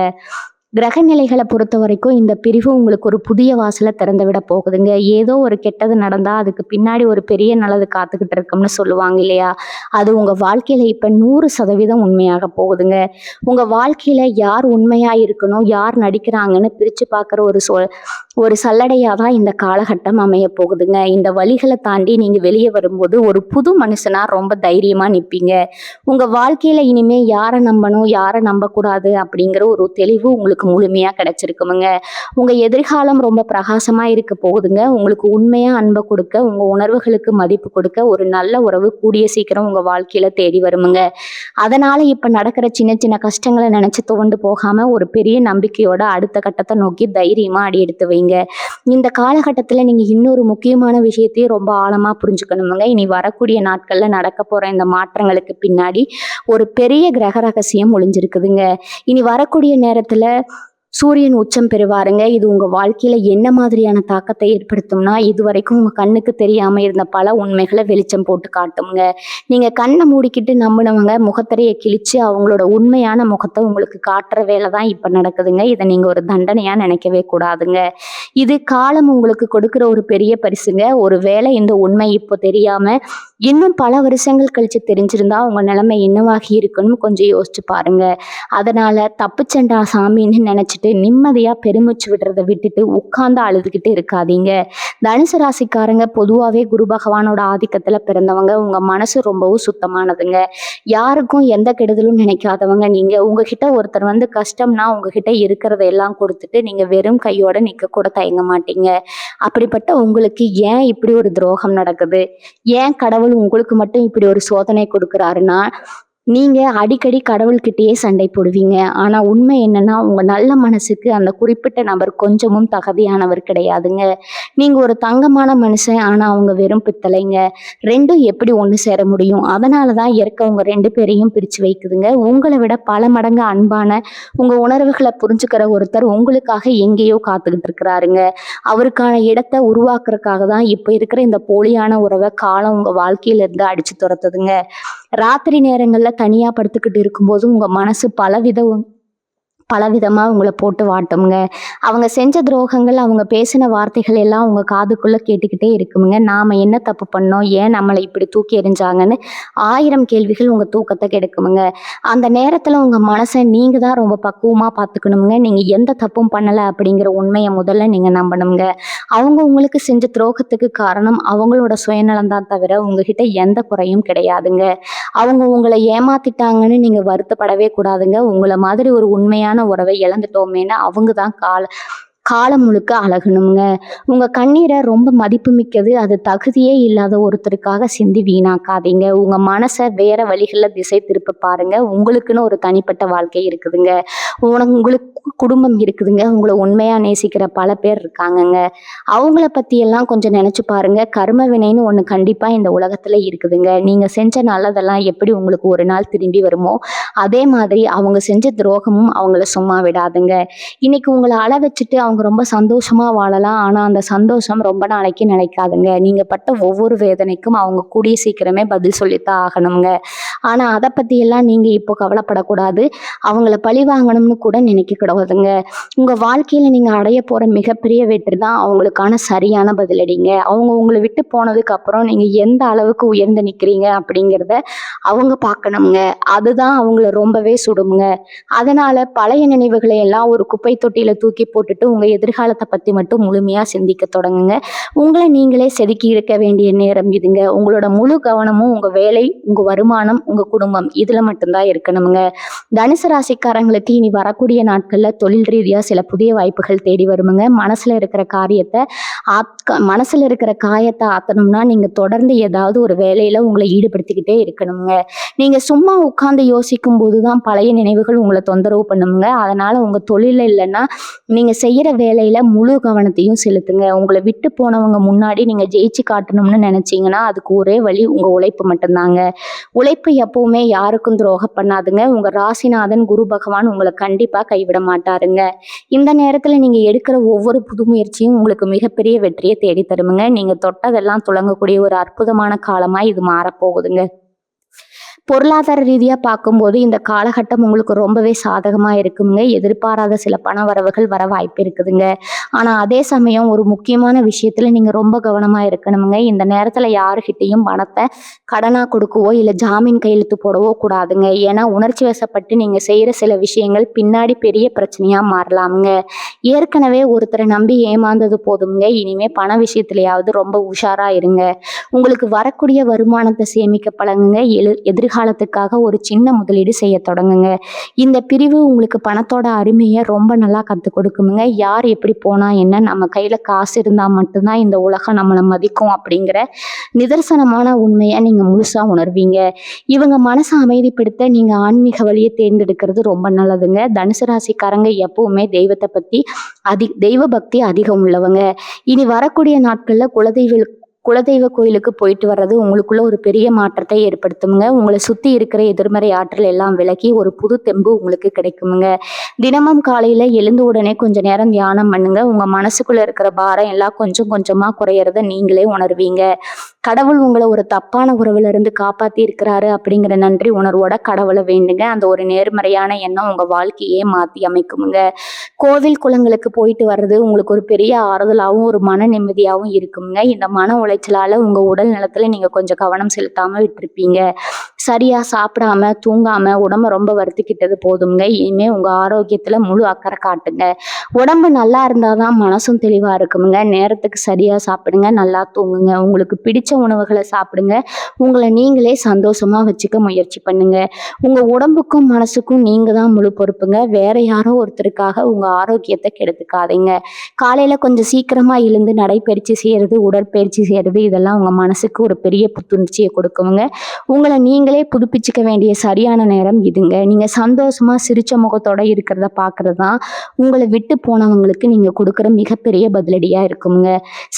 கிரக நிலைகளை பொறுத்த வரைக்கும் இந்த பிரிவு உங்களுக்கு ஒரு புதிய வாசலை திறந்து விட போகுதுங்க. ஏதோ ஒரு கெட்டது நடந்தா அதுக்கு பின்னாடி ஒரு பெரிய நல்லது காத்துக்கிட்டு இருக்கும்னு சொல்லுவாங்க இல்லையா, அது உங்க வாழ்க்கையில இப்ப 100% உண்மையாக போகுதுங்க. உங்க வாழ்க்கையில யார் உண்மையா இருக்கணும், யார் நடிக்கிறாங்கன்னு பிரிச்சு பார்க்குற ஒரு சல்லடையா தான் இந்த காலகட்டம் அமைய போகுதுங்க. இந்த வழிகளை தாண்டி நீங்க வெளியே வரும்போது ஒரு புது மனுஷனா ரொம்ப தைரியமா நிற்பீங்க. உங்க வாழ்க்கையில இனிமே யாரை நம்பணும், யாரை நம்பக்கூடாது அப்படிங்கிற ஒரு தெளிவு உங்களுக்கு முழுமையா கிடைச்சிருக்குமுங்க. உங்க எதிர்காலம் ரொம்ப பிரகாசமா இருக்க போகுதுங்க. உங்களுக்கு உண்மையா அன்பை கொடுக்க, உங்க உணர்வுகளுக்கு மதிப்பு கொடுக்க ஒரு நல்ல உறவு கூடிய சீக்கிரம் உங்க வாழ்க்கையில தேடி வருமுங்க. அதனால இப்ப நடக்கிற சின்ன சின்ன கஷ்டங்களை நினைச்சு துவண்டு போகாம ஒரு பெரிய நம்பிக்கையோட அடுத்த கட்டத்தை நோக்கி தைரியமா அடி எடுத்து வைங்க. இந்த காலகட்டத்துல நீங்க இன்னொரு முக்கியமான விஷயத்தையும் ரொம்ப ஆழமா புரிஞ்சுக்கணுமுங்க. இனி வரக்கூடிய நாட்கள்ல நடக்க போற இந்த மாற்றங்களுக்கு பின்னாடி ஒரு பெரிய கிரக ரகசியம் ஒளிஞ்சிருக்குதுங்க. இனி வரக்கூடிய நேரத்துல சூரியன் உச்சம் பெறுவாருங்க. இது உங்க வாழ்க்கையில என்ன மாதிரியான தாக்கத்தை ஏற்படுத்தும்னா, இதுவரைக்கும் உங்க கண்ணுக்கு தெரியாம இருந்த பல உண்மைகளை வெளிச்சம் போட்டு காட்டுங்க. நீங்க கண்ணை மூடிக்கிட்டு நம்பினவங்க முகத்திரையை கிழிச்சு அவங்களோட உண்மையான முகத்தை உங்களுக்கு காட்டுற வேலை தான் இப்ப நடக்குதுங்க. இதை நீங்க ஒரு தண்டனையா நினைக்கவே கூடாதுங்க. இது காலம் உங்களுக்கு கொடுக்குற ஒரு பெரிய பரிசுங்க. ஒரு வேளை இந்த உண்மை இப்போ தெரியாம இன்னும் பல வருஷங்கள் கழிச்சு தெரிஞ்சிருந்தா உங்க நிலைமை என்னவாகி இருக்குன்னு கொஞ்சம் யோசிச்சு பாருங்க. அதனால தப்புச்சண்டா சாமின்னு நினைச்சிட்டு நிம்மதியா பெருமூச்சு விடுறதை விட்டுட்டு உட்கார்ந்து அழுதுகிட்டு இருக்காதீங்க. தனுசு ராசிக்காரங்க பொதுவாகவே குரு பகவானோட ஆதிக்கத்துல பிறந்தவங்க. உங்க மனசு ரொம்பவும் சுத்தமானதுங்க. யாருக்கும் எந்த கெடுதலும் நினைக்காதவங்க நீங்க. உங்ககிட்ட ஒருத்தர் வந்து கஷ்டம்னா உங்ககிட்ட இருக்கிறத எல்லாம் கொடுத்துட்டு நீங்க வெறும் கையோட நிக்க கூட தயங்க மாட்டீங்க. அப்படிப்பட்ட உங்களுக்கு ஏன் இப்படி ஒரு துரோகம் நடக்குது, ஏன் கடவுள் உங்களுக்கு மட்டும் இப்படி ஒரு சோதனை கொடுக்குறாருன்னா, நீங்க அடிக்கடி கடவுள்கிட்டயே சண்டை போடுவீங்க. ஆனா உண்மை என்னன்னா, உங்க நல்ல மனசுக்கு அந்த குறிப்பிட்ட நபர் கொஞ்சமும் தகுதியானவர் கிடையாதுங்க. நீங்க ஒரு தங்கமான மனுஷன். ஆனா அவங்க வெறும் பித்தளைங்க. 2ம் எப்படி ஒண்ணு சேர முடியும்? அதனால தான் இயற்கை உங்க 2 பேரையும் பிரிச்சு வைக்குதுங்க. உங்கள விட பல மடங்கு அன்பான, உங்க உணர்வுகள புரிஞ்சுக்கிற ஒருத்தர் உங்களுக்காக எங்கேயோ காத்துக்கிட்டு இருக்கிறாருங்க. அவருக்கான இடத்த உருவாக்குறதுக்காக தான் இப்ப இருக்கிற இந்த போலியான உறவ காலம் உங்க வாழ்க்கையில இருந்து அடிச்சு துரத்துதுங்க. ராத்திரி நேரங்கள்ல தனியா படுத்துக்கிட்டு இருக்கும்போது உங்க மனசு பலவிதமா உங்கள போட்டு வாட்டும்ங்க. அவங்க செஞ்ச துரோகங்கள், அவங்க பேசின வார்த்தைகள் எல்லாம் உங்க காதுக்குள்ள கேட்டுக்கிட்டே இருக்குமுங்க. நாம என்ன தப்பு பண்ணோம்? ஏன் நம்மள இப்படி தூக்கி எறிஞ்சாங்கன்னு 1000 கேள்விகள் உங்க தூக்கத்த கெடுக்குமுங்க. அந்த நேரத்துல உங்க மனச நீங்க தான் ரொம்ப பக்குவமா பார்த்துக்கணுமுங்க. நீங்க எந்த தப்பும் பண்ணல அப்படிங்கிற உண்மைய முதல்ல நீங்க நம்பணும்ங்க. அவங்க உங்களுக்கு செஞ்ச துரோகத்துக்கு காரணம் அவங்களோட சுயநலம் தான் தவிர உங்ககிட்ட எந்த குறையும் கிடையாதுங்க. அவங்க உங்கள ஏமாத்திட்டாங்கன்னு நீங்க வருத்தப்படவே கூடாதுங்க. உங்கள மாதிரி ஒரு உண்மையான உறவை இழந்துட்டோமேன்னு அவங்க தான் காலம் முழுக்க அழகணுங்க. உங்க கண்ணீரை ரொம்ப மதிப்புமிக்கது. அது தகுதியே இல்லாத ஒருத்தருக்காக சிந்தி வீணாக்காதீங்க. உங்க மனசை வேற வழிகள்ல திசை திருப்ப பாருங்க. உங்களுக்குன்னு ஒரு தனிப்பட்ட வாழ்க்கை இருக்குதுங்க. உங்களுக்கு குடும்பம் இருக்குதுங்க. உங்களை உண்மையா நேசிக்கிற பல பேர் இருக்காங்கங்க. அவங்கள பத்தி எல்லாம் கொஞ்சம் நினைச்சு பாருங்க. கர்ம வினைன்னு ஒண்ணு கண்டிப்பா இந்த உலகத்துல இருக்குதுங்க. நீங்க செஞ்ச நல்லதெல்லாம் எப்படி உங்களுக்கு ஒரு நாள் திரும்பி வருமோ, அதே மாதிரி அவங்க செஞ்ச துரோகமும் அவங்கள சும்மா விடாதுங்க. இன்னைக்கு உங்களை அழ வச்சுட்டு அவங்க ரொம்ப சந்தோஷமா வாழலாம். ஆனா அந்த சந்தோஷம் ரொம்ப நாளைக்கு நிலைக்காதுங்க. நீங்க பட்ட ஒவ்வொரு வேதனைக்கும் அவங்க கூடிய சீக்கிரமே பதில் சொல்லித்தான் ஆகணுங்க. ஆனா அதை பத்தி எல்லாம் நீங்க இப்போ கவலைப்படக்கூடாது. அவங்கள பழி வாங்கணும்னு கூட நினைக்க கூடாதுங்க. உங்க வாழ்க்கையில நீங்க அடைய போற மிகப்பெரிய வெற்றி தான் அவங்களுக்கான சரியான பதிலடிங்க. அவங்க உங்களை விட்டு போனதுக்கு அப்புறம் நீங்க எந்த அளவுக்கு உயர்ந்து நிக்கிறீங்க அப்படிங்கிறத அவங்க பார்க்கணுங்க. அதுதான் அவங்கள ரொம்பவே சுடுமுங்க. அதனால பழைய நினைவுகளை எல்லாம் ஒரு குப்பை தொட்டியில தூக்கி போட்டுட்டு உங்க எதிர்காலத்தை பத்தி மட்டும் முழுமையா சிந்திக்க தொடங்குங்க. உங்களை நீங்களே செதுக்கி இருக்க வேண்டிய நேரம் இதுங்க. உங்களோட முழு கவனமும் உங்க வேலை, உங்க வருமானம், உங்க குடும்பம் இதுல மட்டும்தான் இருக்கணுங்க. தனுசு ராசிக்காரங்களுக்கு இனி வரக்கூடிய நாட்கள்ல தொழில் ரீதியா சில புதிய வாய்ப்புகள் தேடி வருமுங்க. மனசுல இருக்கிற காயத்தை ஆத்தணும்னா நீங்க தொடர்ந்து ஏதாவது ஒரு வேலையில உங்களை ஈடுபடுத்திக்கிட்டே இருக்கணுங்க. நீங்க சும்மா உட்கார்ந்து யோசிக்கும் போதுதான் பழைய நினைவுகள் உங்களை தொந்தரவு பண்ணுங்க. அதனால உங்க தொழில இல்லைன்னா நீங்க செய்யற வேலையில முழு கவனத்தையும் செலுத்துங்க. உங்களை விட்டு போனவங்க முன்னாடி நீங்க ஜெயிச்சு காட்டணும்னு நினைச்சீங்கன்னா அதுக்கு ஒரே வழி உங்க உழைப்பு மட்டும்தாங்க. உழைப்பு எப்பவுமே யாருக்கும் துரோகம் பண்ணாதுங்க. உங்க ராசிநாதன் குரு பகவான் உங்களை கண்டிப்பா கைவிட மாட்டாருங்க. இந்த நேரத்துல நீங்க எடுக்கிற ஒவ்வொரு புது முயற்சியும் உங்களுக்கு மிகப்பெரிய வெற்றியை தேடி தருமுங்க. நீங்க தொட்டதெல்லாம் துலங்கக்கூடிய ஒரு அற்புதமான காலமா இது மாறப்போகுதுங்க. பொருளாதார ரீதியா பார்க்கும்போது இந்த காலகட்டம் உங்களுக்கு ரொம்பவே சாதகமா இருக்குங்க. எதிர்பாராத சில பண வரவுகள் வர வாய்ப்பு இருக்குதுங்க. ஆனா அதே சமயம் ஒரு முக்கியமான விஷயத்துல நீங்க ரொம்ப கவனமா இருக்கணுங்க. இந்த நேரத்துல யாருகிட்டையும் பணத்தை கடனா கொடுக்கவோ இல்ல ஜாமீன் கையெழுத்து போடவோ கூடாதுங்க. ஏன்னா உணர்ச்சி வசப்பட்டு நீங்க செய்யற சில விஷயங்கள் பின்னாடி பெரிய பிரச்சனையா மாறலாமுங்க. ஏற்கனவே ஒருத்தரை நம்பி ஏமாந்தது போதுங்க. இனிமே பண விஷயத்திலேயாவது ரொம்ப உஷாரா இருங்க. உங்களுக்கு வரக்கூடிய வருமானத்தை சேமிக்க பழகுங்க. எதிர்காலத்துக்காக ஒரு சின்ன முதலீடு செய்ய தொடங்குங்க. இந்த பிரிவு உங்களுக்கு பணத்தோட அருமையை ரொம்ப நல்லா கற்றுக் கொடுக்குமுங்க. யார் எப்படி போனா என்ன, நம்ம கையில காசு இருந்தா மட்டும்தான் இந்த உலகம் நம்மளை மதிக்கும் அப்படிங்கிற நிதர்சனமான உண்மையை நீங்க முழுசா உணர்வீங்க. இவங்க மனசை அமைதிப்படுத்த நீங்க ஆன்மீக வழியை தேர்ந்தெடுக்கிறது ரொம்ப நல்லதுங்க. தனுசு ராசிக்காரங்க எப்பவுமே தெய்வத்தை பத்தி தெய்வ பக்தி அதிகம் உள்ளவங்க. இனி வரக்கூடிய நாட்கள்ல குலதெய்வ கோயிலுக்கு போயிட்டு வர்றது உங்களுக்குள்ள ஒரு பெரிய மாற்றத்தை ஏற்படுத்துமுங்க. உங்களை சுத்தி இருக்கிற எதிர்மறை ஆற்றல் எல்லாம் விலகி ஒரு புது தெம்பு உங்களுக்கு கிடைக்குமுங்க. தினமும் காலையில எழுந்த உடனே கொஞ்ச நேரம் தியானம் பண்ணுங்க. உங்க மனசுக்குள்ள இருக்கிற பாரம் எல்லாம் கொஞ்சம் கொஞ்சமா குறையறத நீங்களே உணர்வீங்க. கடவுள் உங்களை ஒரு தப்பான உறவுல இருந்து காப்பாத்தி இருக்கிறாரு அப்படிங்கிற நன்றி உணர்வோட கடவுளை வேண்டுங்க. அந்த ஒரு நேர்மறையான எண்ணம் உங்க வாழ்க்கையே மாத்தி அமைக்குமுங்க. கோவில் குளங்களுக்கு போயிட்டு வர்றது உங்களுக்கு ஒரு பெரிய ஆறுதலாகவும் ஒரு மன நிம்மதியாகவும் இருக்குங்க. இந்த மன உளைச்சலால உங்க உடல் நலத்துல நீங்க கொஞ்சம் கவனம் செலுத்தாம விட்டுருப்பீங்க. சரியா சாப்பிடாம தூங்காம உடம்ப ரொம்ப வருத்திக்கிட்டது போதுங்க. இனிமே உங்க ஆரோக்கியத்துல முழு அக்கறை காட்டுங்க. உடம்பு நல்லா இருந்தாதான் மனசும் தெளிவா இருக்குமுங்க. நேரத்துக்கு சரியா சாப்பிடுங்க, நல்லா தூங்குங்க. உங்களுக்கு பிடிச்ச உணவுகளை சாப்பிடுங்க. உங்களை நீங்களே சந்தோஷமா வச்சுக்க முயற்சி பண்ணுங்க. உங்க உடம்புக்கும் மனசுக்கும் நீங்க தான் முழு பொறுப்புங்க. வேற யாரோ ஒருத்தருக்காக உங்க ஆரோக்கியத்தை கெடுத்துக்காதீங்க. காலையில கொஞ்சம் சீக்கிரமா எழுந்து நடைப்பயிற்சி செய்யறது, உடற்பயிற்சி செய்யறது இதெல்லாம் உங்க மனசுக்கு ஒரு பெரிய புத்துணர்ச்சியை கொடுக்குங்க. உங்களை நீங்களே நீங்களே புதுப்பிச்சுக்க வேண்டிய சரியான நேரம் இதுங்க. நீங்க சந்தோஷமா சிரிச்ச முகத்தோட இருக்கிறத பார்க்கறது தான் உங்களை விட்டு போனவங்களுக்கு நீங்க கொடுக்குற மிகப்பெரிய பதிலடியா இருக்குங்க.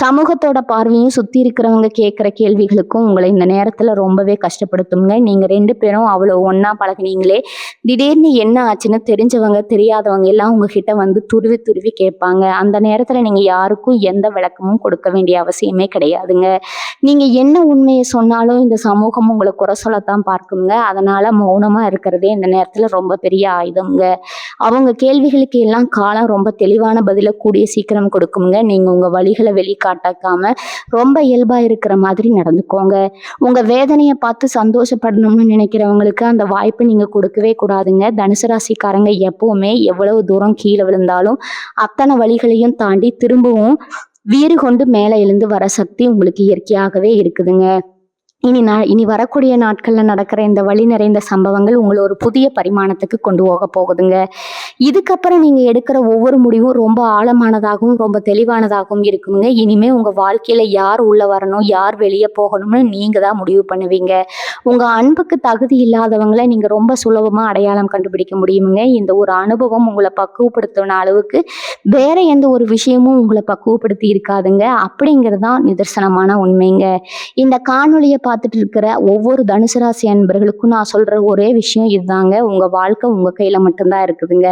சமூகத்தோட பார்வையும் சுத்தி இருக்கிறவங்க கேட்குற கேள்விகளுக்கும் உங்களை இந்த நேரத்துல ரொம்பவே கஷ்டப்படுத்துங்க. நீங்க 2 பேரும் அவ்வளோ ஒண்ணா பழகுனீங்களே, திடீர்னு என்ன ஆச்சுன்னு தெரிஞ்சவங்க தெரியாதவங்க எல்லாம் உங்ககிட்ட வந்து துருவி துருவி கேட்பாங்க. அந்த நேரத்துல நீங்க யாருக்கும் எந்த விளக்கமும் கொடுக்க வேண்டிய அவசியமே கிடையாதுங்க. நீங்க என்ன உண்மையை சொன்னாலும் இந்த சமூகம் உங்களை குறை சொல்லத்தான் பார்க்குங்க. அதனால மௌனமா இருக்கிறதே இந்த நேரத்துல ரொம்ப பெரிய ஆயுதம்ங்க. அவங்க கேள்விகளுக்கு எல்லாம் காலம் ரொம்ப தெளிவான பதில கூடிய சீக்கிரம் கொடுக்குங்க. நீங்க உங்க வழிகளை வெளிக்காட்டாக்காம ரொம்ப இயல்பா இருக்கிற மாதிரி நடந்துக்கோங்க. உங்க வேதனையை பார்த்து சந்தோஷப்படணும்னு நினைக்கிறவங்களுக்கு அந்த வாய்ப்பு நீங்க கொடுக்கவே கூடாதுங்க. தனுசு ராசிக்காரங்க எப்பவுமே எவ்வளவு தூரம் கீழே விழுந்தாலும் அத்தனை வழிகளையும் தாண்டி திரும்பவும் வீறு கொண்டு மேலே எழுந்து வர சக்தி உங்களுக்கு இயற்கையாகவே இருக்குதுங்க. இனி வரக்கூடிய நாட்கள்ல நடக்கிற இந்த வழி நிறைந்த சம்பவங்கள் உங்களை ஒரு புதிய பரிமாணத்துக்கு கொண்டு போக போகுதுங்க. இதுக்கப்புறம் நீங்க எடுக்கிற ஒவ்வொரு முடிவும் ரொம்ப ஆழமானதாகவும் ரொம்ப தெளிவானதாகவும் இருக்குங்க. இனிமே உங்க வாழ்க்கையில யார் உள்ள வரணும், யார் வெளியே போகணும்னு நீங்க தான் முடிவு பண்ணுவீங்க. உங்க அன்புக்கு தகுதி இல்லாதவங்களை நீங்க ரொம்ப சுலபமா அடையாளம் கண்டுபிடிக்க முடியுமுங்க. இந்த ஒரு அனுபவம் உங்களை பக்குவப்படுத்தின அளவுக்கு வேற எந்த ஒரு விஷயமும் உங்களை பக்குவப்படுத்தி இருக்காதுங்க. அப்படிங்கிறது தான் நிதர்சனமான உண்மைங்க. இந்த காணொலியை பார்த்துட்டு இருக்கிற ஒவ்வொரு தனுசு ராசி அன்பர்களுக்கும் நான் சொல்ற ஒரே விஷயம் இதுதாங்க. உங்க வாழ்க்கை உங்க கையில மட்டும்தான் இருக்குதுங்க.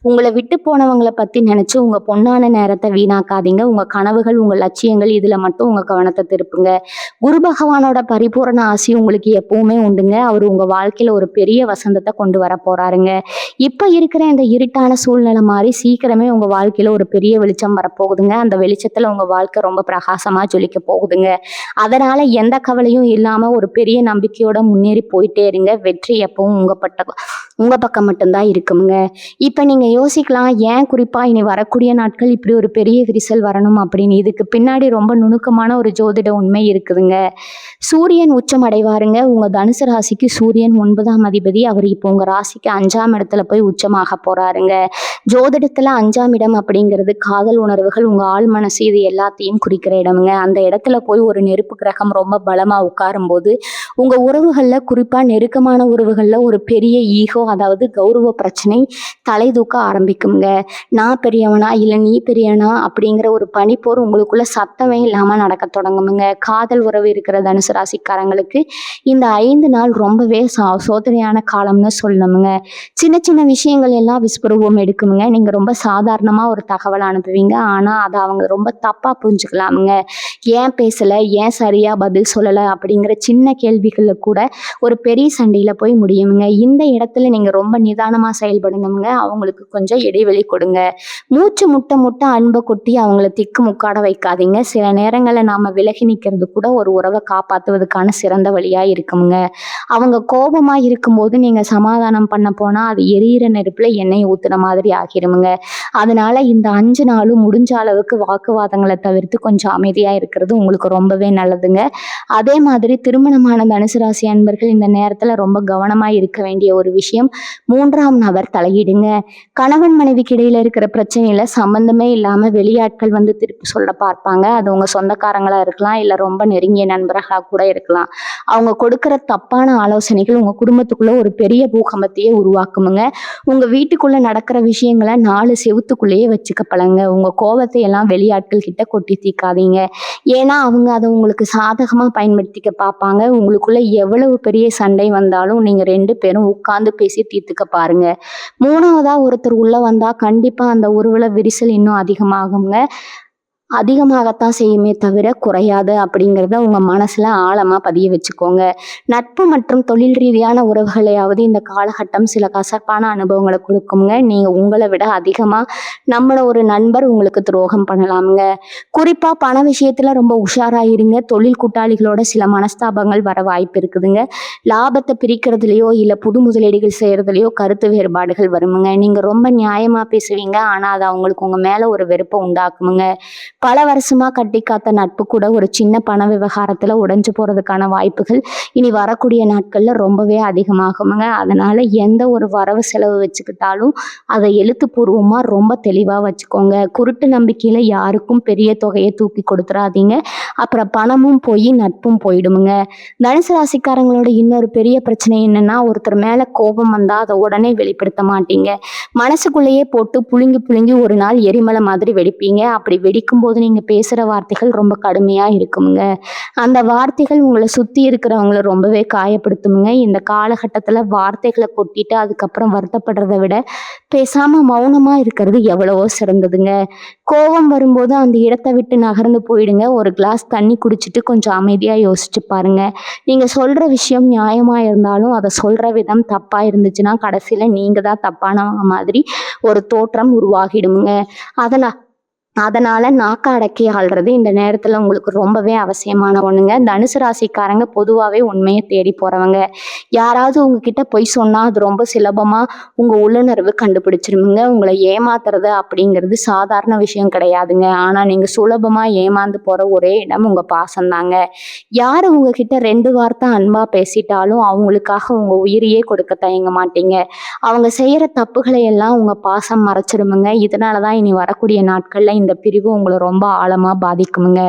உங்களை விட்டு போனவங்களை பத்தி நினைச்சு உங்க பொன்னான நேரத்தை வீணாக்காதீங்க. உங்க கனவுகள், உங்க லட்சியங்கள் இதுல மட்டும் உங்க கவனத்தை திருப்புங்க. குரு பகவானோட பரிபூரண ஆசி உங்களுக்கு எப்பவுமே உண்டுங்க. அவர் உங்க வாழ்க்கையில ஒரு பெரிய வசந்தத்தை கொண்டு வர போறாருங்க. இப்ப இருக்கிற இந்த இருட்டான சூழ்நிலை மாதிரி சீக்கிரமே உங்க வாழ்க்கையில ஒரு பெரிய வெளிச்சம் வரப்போகுதுங்க. அந்த வெளிச்சத்துல உங்க வாழ்க்கை ரொம்ப பிரகாசமா ஜொலிக்க போகுதுங்க. அதனால எந்த கவலையும் இல்லாம ஒரு பெரிய நம்பிக்கையோட முன்னேறி போயிட்டே இருங்க. வெற்றி எப்பவும் உங்க பக்கம் மட்டும்தான் இருக்குங்க. இப்ப நீங்க யோசிக்கலாம், ஏன் குறிப்பா இனி வரக்கூடிய நாட்கள் இப்படி ஒரு பெரிய விரிசல் வரணும் அப்படின்னு. இதுக்கு பின்னாடி ரொம்ப நுணுக்கமான ஒரு ஜோதிட உண்மை இருக்குதுங்க. சூரியன் உச்சம் அடைவாருங்க. உங்க தனுசு ராசிக்கு சூரியன் 9ஆம் அதிபதி. அவர் இப்போ உங்க ராசிக்கு 5ஆம் இடத்துல போய் உச்சமாக போறாருங்க. ஜோதிடத்துல 5ஆம் இடம் அப்படிங்கிறது காதல் உணர்வுகள், உங்க ஆள் மனசு, இது எல்லாத்தையும் குறிக்கிற இடமுங்க. அந்த இடத்துல போய் ஒரு நெருப்பு கிரகம் ரொம்ப பலமா உட்காரும் போது உங்க உறவுகள்ல, குறிப்பா நெருக்கமான உறவுகள்ல ஒரு பெரிய ஈகோ, அதாவது கௌரவ பிரச்சனை தலை தூக்க ஆரம்பிக்குங்க. நான் பெரியவனா இல்ல நீ பெரியவனா அப்படிங்கிற ஒரு பனிப்போர் உங்களுக்குள்ள சத்தமே இல்லாம நடக்க தொடங்குமுங்க. காதல் உறவு இருக்கிற தனுசு ராசிக்காரங்களுக்கு இந்த 5 நாள் ரொம்பவே சோதனையான காலம்னு சொல்லணுமுங்க. சின்ன சின்ன விஷயங்கள் எல்லாம் விஸ்வரூபம் எடுக்குமுங்க. நீங்க ரொம்ப சாதாரணமா ஒரு தகவல் அனுப்புவீங்க, ஆனா அதை அவங்க ரொம்ப தப்பா புரிஞ்சுக்கலாமுங்க. ஏன் பேசல, ஏன் சரியா பதில் சொல்லல அப்படிங்கிற சின்ன கேள்விகள்ல கூட ஒரு பெரிய சண்டையில போய் முடியுமுங்க. இந்த இடத்துல நீங்க ரொம்ப நிதானமா செயல்படணுங்க. அவங்களுக்கு கொஞ்சம் இடைவெளி கொடுங்க. மூச்சு முட்ட முட்ட அன்பை கொட்டி அவங்கள திக்கு முக்காட வைக்காதீங்க. சில நேரங்கள்ல நாம விலகி நிற்கிறது கூட ஒரு உறவை காப்பாற்றுவதற்கான சிறந்த வழியா இருக்குமுங்க. அவங்க கோபமா இருக்கும்போது நீங்க சமாதானம் பண்ண போனா அது எரியிற நெருப்புல எண்ணெய் ஊத்துன மாதிரி ஆகிருமுங்க. அதனால இந்த 5 நாளும் முடிஞ்ச அளவுக்கு வாக்குவாதங்களை தவிர்த்து கொஞ்சம் அமைதியா இருக்கிறது உங்களுக்கு ரொம்பவே நல்லதுங்க. அதே மாதிரி திருமணமான தனுசு ராசி அன்பர்கள் இந்த நேரத்துல ரொம்ப கவனமா இருக்க வேண்டிய ஒரு விஷயம், 3ஆம் நபர் தலையிடுங்க. கணவன் மனைவிக்கு இடையில இருக்கிற பிரச்சனையில சம்பந்தமே இல்லாம வெளியாட்கள் வந்து திருப்பி சொல்ல பார்ப்பாங்க. அது உங்க சொந்தக்காரங்களா இருக்கலாம், இல்ல ரொம்ப நெருங்கிய நண்பர்களா கூட இருக்கலாம். அவங்க கொடுக்கிற தப்பான ஆலோசனைகள் உங்க குடும்பத்துக்குள்ள ஒரு பெரிய பூகம்பத்தையே உருவாக்குமுங்க. உங்க வீட்டுக்குள்ள நடக்கிற விஷயங்களை 4 செவுத்துக்குள்ளேயே வச்சுக்க பழங்க. உங்க கோபத்தை எல்லாம் வெளியாட்கள் கிட்ட கொட்டி தீக்காதீங்க. ஏன்னா அவங்க அதை உங்களுக்கு சாதகமா பயன்படுத்திக்க பார்ப்பாங்க. உங்களுக்குள்ள எவ்வளவு பெரிய சண்டை வந்தாலும் நீங்க 2 பேரும் உட்கார்ந்து பேசி தீர்த்துக்க பாருங்க. 3ஆவதா ஒருத்தர் உள்ள வந்தா கண்டிப்பா அந்த உறவுல விரிசல் இன்னும் அதிகமாகத்தான் செய்யுமே தவிர குறையாது அப்படிங்கிறத உங்க மனசுல ஆழமா பதிய வச்சுக்கோங்க. நட்பு மற்றும் தொழில் ரீதியான உறவுகளையாவது இந்த காலகட்டம் சில கசப்பான அனுபவங்களை கொடுக்குங்க. நீங்க உங்களை விட அதிகமா நம்மள ஒரு நண்பர் உங்களுக்கு துரோகம் பண்ணலாமுங்க. குறிப்பா பண விஷயத்துல ரொம்ப உஷாராயிருங்க. தொழில் கூட்டாளிகளோட சில மனஸ்தாபங்கள் வர வாய்ப்பு இருக்குதுங்க. லாபத்தை பிரிக்கிறதுலையோ இல்ல புது முதலீடுகள் செய்யறதுலையோ கருத்து வேறுபாடுகள் வருமுங்க. நீங்க ரொம்ப நியாயமா பேசுவீங்க, ஆனா அது அவங்களுக்கு உங்க மேல ஒரு வெறுப்பை உண்டாக்குமுங்க. பல வருஷமா கட்டி காத்த நட்பு கூட ஒரு சின்ன பண விவகாரத்துல உடைஞ்சு போறதுக்கான வாய்ப்புகள் இனி வரக்கூடிய நாட்கள்ல ரொம்பவே அதிகமாகுங்க. அதனால எந்த ஒரு வரவு செலவு வச்சுக்கிட்டாலும் அதை எழுத்துப்பூர்வமா ரொம்ப தெளிவா வச்சுக்கோங்க. குருட்டு நம்பிக்கையில யாருக்கும் பெரிய தொகையை தூக்கி கொடுத்துறாதீங்க. அப்புறம் பணமும் போய் நட்பும் போயிடுமுங்க. தனுசு ராசிக்காரங்களோட இன்னொரு பெரிய பிரச்சனை என்னன்னா, ஒருத்தர் மேல கோபம் வந்தா அதை உடனே வெளிப்படுத்த மாட்டீங்க. மனசுக்குள்ளேயே போட்டு புழுங்கி புழுங்கி ஒரு நாள் எரிமலை மாதிரி வெடிப்பீங்க. அப்படி வெடிக்கும் போது நீங்க பேசுற வார்த்தைகள் ரொம்ப கடுமையா இருக்குமுங்க. அந்த வார்த்தைகள் உங்களை சுத்தி இருக்கிறவங்கள ரொம்பவே காயப்படுத்துமுங்க. இந்த காலகட்டத்துல வார்த்தைகளை கொட்டிட்டு அதுக்கப்புறம் வருத்தப்படுறதை விட பேசாம மௌனமா இருக்கிறது எவ்வளவோ சிறந்ததுங்க. கோபம் வரும்போது அந்த இடத்தை விட்டு நகர்ந்து போயிடுங்க. ஒரு கிளாஸ் தண்ணி குடிச்சிட்டு கொஞ்சம் அமைதியா யோசிச்சு பாருங்க. நீங்க சொல்ற விஷயம் நியாயமா இருந்தாலும் அதை சொல்ற விதம் தப்பா இருந்துச்சுன்னா கடைசியில நீங்க தான் தப்பானவங்க மாதிரி ஒரு தோற்றம் உருவாகிடுமுங்க. அதனால நாக்க அடக்கி ஆள்றது இந்த நேரத்துல உங்களுக்கு ரொம்பவே அவசியமான ஒண்ணுங்க. தனுசு ராசிக்காரங்க பொதுவாவே உண்மையை தேடி போறவங்க. யாராவது உங்ககிட்ட பொய் சொன்னா அது ரொம்ப சுலபமா உங்க உள்ளுணர்வு கண்டுபிடிச்சிருமுங்க. உங்களை ஏமாத்துறது அப்படிங்கிறது சாதாரண விஷயம் கிடையாதுங்க. ஆனா நீங்க சுலபமா ஏமாந்து போற ஒரே இடம் உங்க பாசம்தாங்க. யாரு உங்ககிட்ட 2 வார்த்தை அன்பா பேசிட்டாலும் அவங்களுக்காக உங்க உயிரையே கொடுக்க தயங்க மாட்டீங்க. அவங்க செய்யற தப்புகளை எல்லாம் உங்க பாசம் மறைச்சிருமுங்க. இதனாலதான் இனி வரக்கூடிய நாட்கள்ல இந்த பிரிவு உங்களை ரொம்ப ஆழமா பாதிக்குமுங்க.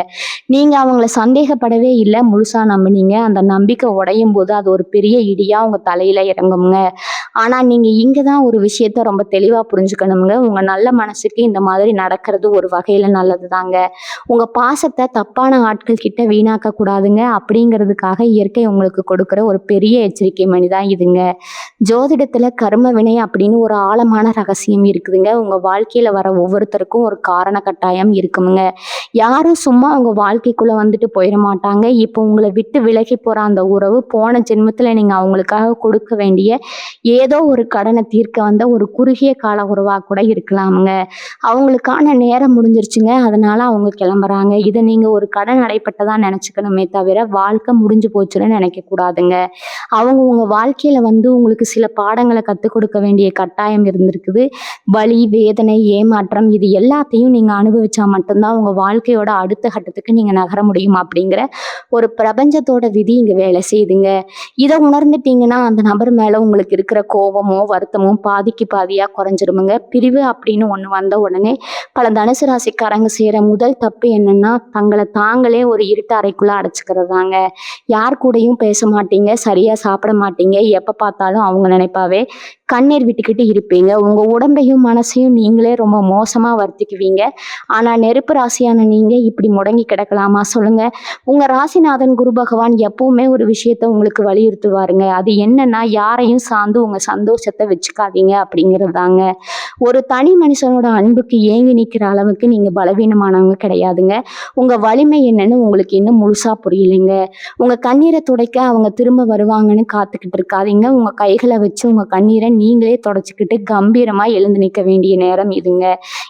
நீங்க அவங்கள சந்தேகப்படவே இல்லை, முழுசா நம்பினீங்க. அந்த நம்பிக்கை உடையும் போது அது ஒரு பெரிய இடியா உங்க தலையில இறங்குமுங்க. ஆனா நீங்க இங்கதான் ஒரு விஷயத்த ரொம்ப தெளிவா புரிஞ்சுக்கணுங்க. உங்க நல்ல மனசுக்கு இந்த மாதிரி நடக்கிறது ஒரு வகையில நல்லதுதாங்க. உங்க பாசத்தை தப்பான ஆட்கள் கிட்ட வீணாக்க கூடாதுங்க. அப்படிங்கிறதுக்காக இயற்கை உங்களுக்கு கொடுக்கிற ஒரு பெரிய எச்சரிக்கை மணிதான் இதுங்க. ஜோதிடத்துல கர்ம வினை அப்படின்னு ஒரு ஆழமான ரகசியம் இருக்குதுங்க. உங்க வாழ்க்கையில வர ஒவ்வொருத்தருக்கும் ஒரு காரண கட்டாயம் இருக்குமுங்க. யாரும் சும்மா உங்க வாழ்க்கைக்குள்ள வந்துட்டு போயிட மாட்டாங்க. இப்போ உங்களை விட்டு விலகி போற அந்த உறவு போன ஜென்மத்துல நீங்க அவங்களுக்காக கொடுக்க வேண்டிய ஏதோ ஒரு கடனை தீர்க்க வந்த ஒரு குறுகிய கால உறவா கூட இருக்கலாமுங்க. அவங்களுக்கான நேரம் முடிஞ்சிருச்சுங்க. அதனால அவங்க கிளம்புறாங்க. இதை நீங்க ஒரு கடன் அடைப்பட்டதா நினைச்சுக்கணுமே தவிர வாழ்க்கை முடிஞ்சு போச்சுன்னு நினைக்க கூடாதுங்க. அவங்க உங்க வாழ்க்கையில வந்து உங்களுக்கு சில பாடங்களை கற்றுக் கொடுக்க வேண்டிய கட்டாயம் இருந்திருக்குது. வலி, வேதனை, ஏமாற்றம் இது எல்லாத்தையும் நீங்க அனுபவிச்சா மட்டும்தான் உங்க வாழ்க்கையோட அடுத்த கட்டத்துக்கு நீங்க நகர முடியும் அப்படிங்கிற ஒரு பிரபஞ்சத்தோட விதி இங்க வேலை செய்யுதுங்க. இதை உணர்ந்துட்டீங்கன்னா அந்த நபர் மேல உங்களுக்கு இருக்கிற கோபமோ வருத்தமோ பாதிக்கு பாதியா குறைஞ்சிருமுங்க. பிரிவு அப்படின்னு ஒண்ணு வந்த உடனே பல தனுசு ராசிக்காரங்க செய்யற முதல் தப்பு என்னன்னா, தங்களை தாங்களே ஒரு இருட்டு அறைக்குள்ள அடைச்சுக்கிறதாங்க. யார் கூடயும் பேச மாட்டீங்க, சரியா சாப்பிட மாட்டீங்க, எப்ப பார்த்தாலும் அவங்க நினைப்பாவே கண்ணீர் விட்டுக்கிட்டு இருப்பீங்க. உங்க உடம்பையும் மனசையும் நீங்களே ரொம்ப மோசமா வருத்திக்குவீங்க. ஆனா நெருப்பு ராசியான நீங்க இப்படி முடங்கி கிடக்கலாமா சொல்லுங்க? உங்க ராசிநாதன் குரு பகவான் எப்பவுமே ஒரு விஷயத்த உங்களுக்கு வலியுறுத்துவாருங்க. அது என்னன்னா, யாரையும் சார்ந்து உங்க சந்தோஷத்தை வச்சுக்காதீங்க அப்படிங்கிறது தாங்க. ஒரு தனி மனுஷனோட அன்புக்கு ஏங்கி நிற்கிற அளவுக்கு நீங்க பலவீனமானவங்க கிடையாதுங்க. உங்க வலிமை என்னன்னு உங்களுக்கு இன்னும் முழுசா புரியலைங்க. உங்க கண்ணீரை துடைக்க அவங்க திரும்ப வருவாங்கன்னு காத்துக்கிட்டு இருக்காதீங்க. உங்க கைகளை வச்சு உங்க கண்ணீரை நீங்களே தொடச்சிக்கிட்டு கம்பீரமா எழுந்து நிற்க வேண்டிய நேரம் இதுங்க.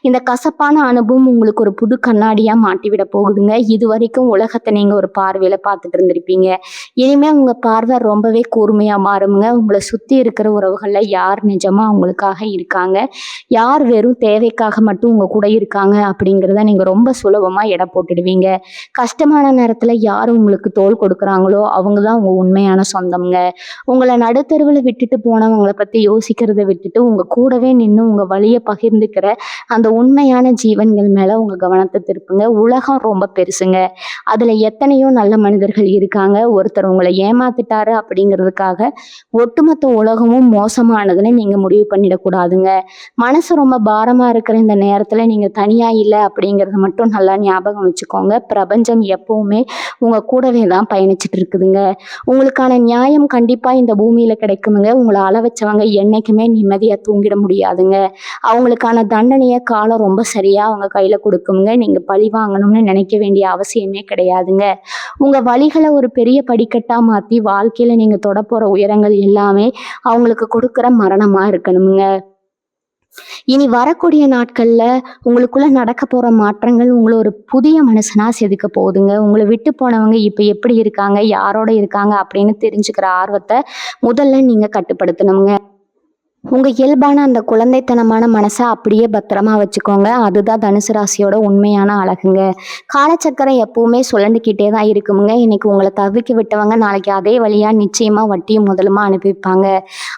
இந்த கசப்பான அனுபவம் உங்களுக்கு ஒரு புது கண்ணாடியா மாட்டிவிட போகுதுங்க. இது வரைக்கும் உலகத்தை நீங்க ஒரு பார்வையில பார்த்துட்டு இருந்திருப்பீங்க. இனிமே உங்க பார்வை ரொம்பவே கூர்மையா மாறுங்க. உங்களை சுத்தி இருக்கிற உறவுகள்ல யார் நிஜமா உங்களுக்காக இருக்காங்க, யார் வெறும் தேவைக்காக மட்டும் உங்க கூட இருக்காங்க அப்படிங்கிறத நீங்க ரொம்ப சுலபமா எடை போட்டுடுவீங்க. கஷ்டமான நேரத்துல யார் உங்களுக்கு தோள் கொடுக்குறாங்களோ அவங்க தான் உங்க உண்மையான சொந்தம்ங்க. உங்களை நடுத்தருவில் விட்டுட்டு போனவங்களை பத்தி யோசிக்கிறத விட்டுட்டு உங்க கூடவே நின்று உங்க வழியை பகிர்ந்துக்கிற அந்த உண்மையான ஜீவன்கள் மேல உங்க கவனத்தை திருப்புங்க. உலகம் ரொம்ப பெருசுங்க. அதுல எத்தனையோ நல்ல மனிதர்கள் இருக்காங்க. ஒருத்தர் உங்களை ஏமாத்திட்டாரு அப்படிங்கிறதுக்காக ஒட்டுமொத்த உலகமும் மோசமானதுன்னு நீங்க முடிவு பண்ணிடக்கூடாதுங்க. மனசு ரொம்ப பாரமா இருக்கிற இந்த நேரத்துல நீங்க தனியா இல்லை அப்படிங்கறத மட்டும் நல்லா ஞாபகம் வச்சுக்கோங்க. பிரபஞ்சம் எப்பவுமே உங்க கூடவே தான் பயணிச்சுட்டு இருக்குதுங்க. உங்களுக்கான நியாயம் கண்டிப்பா இந்த பூமியில கிடைக்குமுங்க. உங்களை அள வச்சவங்க என்னைக்குமே நிம்மதியா தூங்கிட முடியாதுங்க. அவங்களுக்கான தண்டனையை காலம் ரொம்ப சரியா அவங்க கையில கொடுக்குங்க. நீங்க பழி வாங்கணும்னு நினைக்க வேண்டிய அவசியமே கிடையாதுங்க. உங்க வழிகளை ஒரு பெரிய படிக்கட்டா மாத்தி வாழ்க்கையில நீங்க தொட போற உயரங்கள் எல்லாமே அவங்களுக்கு கொடுக்குற மரணமா இருக்கணுங்க. இனி வரக்கூடிய நாட்கள்ல உங்களுக்குள்ள நடக்க போற மாற்றங்கள் உங்களை ஒரு புதிய மனுஷனா செதுக்க போகுதுங்க. உங்களை விட்டு போனவங்க இப்ப எப்படி இருக்காங்க, யாரோட இருக்காங்க அப்படின்னு தெரிஞ்சுக்கிற ஆர்வத்தை முதல்ல நீங்க கட்டுப்படுத்தணுங்க. உங்க இயல்பான அந்த குழந்தைத்தனமான மனசை அப்படியே பத்திரமா வச்சுக்கோங்க. அதுதான் தனுசு ராசியோட உண்மையான அழகுங்க. காலச்சக்கரம் எப்பவுமே சுழண்டுக்கிட்டே தான் இருக்குமுங்க. இன்னைக்கு உங்களை தவிக்க விட்டவங்க நாளைக்கு அதே வழியா நிச்சயமா வட்டியும் முதலுமா அனுப்பி வைப்பாங்க.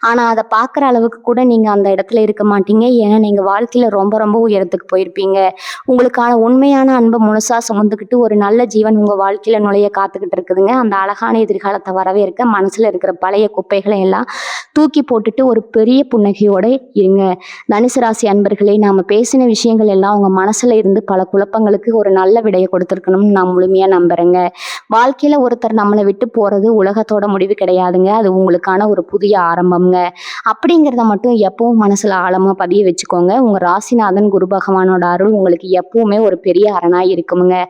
ஆனா அதை பார்க்குற அளவுக்கு கூட நீங்க அந்த இடத்துல இருக்க மாட்டீங்க. ஏன்னா நீங்க வாழ்க்கையில ரொம்ப ரொம்ப உயரத்துக்கு போயிருப்பீங்க. உங்களுக்கான உண்மையான அன்பை முழுசா சுமந்துக்கிட்டு ஒரு நல்ல ஜீவன் உங்க வாழ்க்கையில நுழைய காத்துக்கிட்டு இருக்குதுங்க. அந்த அழகான எதிர்காலத்தை வரவேற்க மனசுல இருக்கிற பழைய குப்பைகளை எல்லாம் தூக்கி போட்டுட்டு ஒரு பெரிய புன்னகையோட இருங்க. தனுசு ராசி அன்பர்களே, நாம பேசின விஷயங்கள் எல்லாம் உங்க மனசுல இருந்து பல குழப்பங்களுக்கு ஒரு நல்ல விடையை கொடுத்துருக்கணும்னு நான் முழுமையா நம்புறேங்க. வாழ்க்கையில ஒருத்தர் நம்மளை விட்டு போறது உலகத்தோட முடிவு கிடையாதுங்க. அது உங்களுக்கான ஒரு புதிய ஆரம்பம்ங்க. அப்படிங்கிறத மட்டும் எப்பவும் மனசுல ஆழமா பதிய வச்சுக்கோங்க. உங்க ராசிநாதன் குரு பகவானோட அருள் உங்களுக்கு எப்பவுமே ஒரு பெரிய அரணா இருக்குமுங்க.